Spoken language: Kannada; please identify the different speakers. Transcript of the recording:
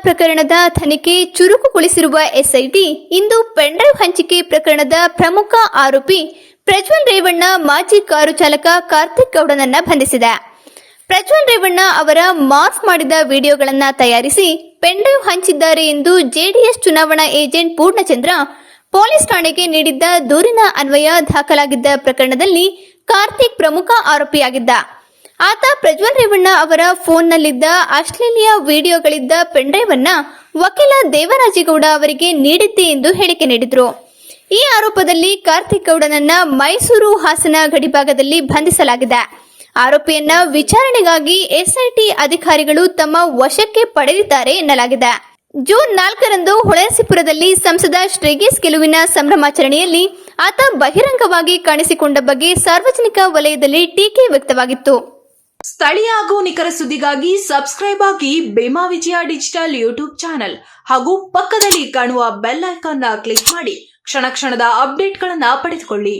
Speaker 1: ಪ್ರಕರಣದ ತನಿಖೆ ಚುರುಕುಗೊಳಿಸಿರುವ ಎಸ್ಐಟಿ ಇಂದು ಪೆನ್ಡ್ರೈವ್ ಹಂಚಿಕೆ ಪ್ರಕರಣದ ಪ್ರಮುಖ ಆರೋಪಿ ಪ್ರಜ್ವಲ್ ರೇವಣ್ಣ ಮಾಜಿ ಕಾರು ಚಾಲಕ ಕಾರ್ತಿಕ್ ಗೌಡನನ್ನ ಬಂಧಿಸಿದೆ. ಪ್ರಜ್ವಲ್ ರೇವಣ್ಣ ಅವರ ಮಾರ್ಫ್ ಮಾಡಿದ ವಿಡಿಯೋಗಳನ್ನು ತಯಾರಿಸಿ ಪೆನ್ಡ್ರೈವ್ ಹಂಚಿದ್ದಾರೆ ಎಂದು ಜೆಡಿಎಸ್ ಚುನಾವಣಾ ಏಜೆಂಟ್ ಪೂರ್ಣಚಂದ್ರ ಪೊಲೀಸ್ ಠಾಣೆಗೆ ನೀಡಿದ್ದ ದೂರಿನ ಅನ್ವಯ ದಾಖಲಾಗಿದ್ದ ಪ್ರಕರಣದಲ್ಲಿ ಕಾರ್ತಿಕ್ ಪ್ರಮುಖ ಆರೋಪಿಯಾಗಿದ್ದ. ಆತ ಪ್ರಜ್ವಲ್ ರೇವಣ್ಣ ಅವರ ಫೋನ್ನಲ್ಲಿದ್ದ ಅಶ್ಲೀಲ ವಿಡಿಯೋಗಳಿದ್ದ ಪೆನ್ಡ್ರೈವ್ ಅನ್ನ ವಕೀಲ ದೇವರಾಜೇಗೌಡ ಅವರಿಗೆ ನೀಡಿದ್ದೆ ಎಂದು ಹೇಳಿಕೆ ನೀಡಿದ್ರು. ಈ ಆರೋಪದಲ್ಲಿ ಕಾರ್ತಿಕ್ ಗೌಡನನ್ನ ಮೈಸೂರು ಹಾಸನ ಗಡಿಭಾಗದಲ್ಲಿ ಬಂಧಿಸಲಾಗಿದೆ. ಆರೋಪಿಯನ್ನ ವಿಚಾರಣೆಗಾಗಿ ಎಸ್ಐಟಿ ಅಧಿಕಾರಿಗಳು ತಮ್ಮ ವಶಕ್ಕೆ ಪಡೆದಿದ್ದಾರೆ ಎನ್ನಲಾಗಿದೆ. ಜೂನ್ 4ರಂದು ಹೊಳೆನರಸೀಪುರದಲ್ಲಿ ಸಂಸದ ಶ್ರೀಗೇಶ್ ಗೆಲುವಿನ ಸಂಭ್ರಮಾಚರಣೆಯಲ್ಲಿ ಆತ ಬಹಿರಂಗವಾಗಿ ಕಾಣಿಸಿಕೊಂಡ ಬಗ್ಗೆ ಸಾರ್ವಜನಿಕ ವಲಯದಲ್ಲಿ ಟೀಕೆ ವ್ಯಕ್ತವಾಗಿತ್ತು.
Speaker 2: ಸ್ಥಳೀಯ ಹಾಗೂ ನಿಖರ ಸುದ್ದಿಗಾಗಿ ಸಬ್ಸ್ಕ್ರೈಬ್ ಆಗಿ ಬೇಮಾ ವಿಜಯ ಡಿಜಿಟಲ್ ಯೂಟ್ಯೂಬ್ ಚಾನೆಲ್ ಹಾಗೂ ಪಕ್ಕದಲ್ಲಿ ಕಾಣುವ ಬೆಲ್ ಐಕಾನ್ ಕ್ಲಿಕ್ ಮಾಡಿ ಕ್ಷಣ ಕ್ಷಣದ ಅಪ್ಡೇಟ್ಗಳನ್ನು ಪಡೆದುಕೊಳ್ಳಿ.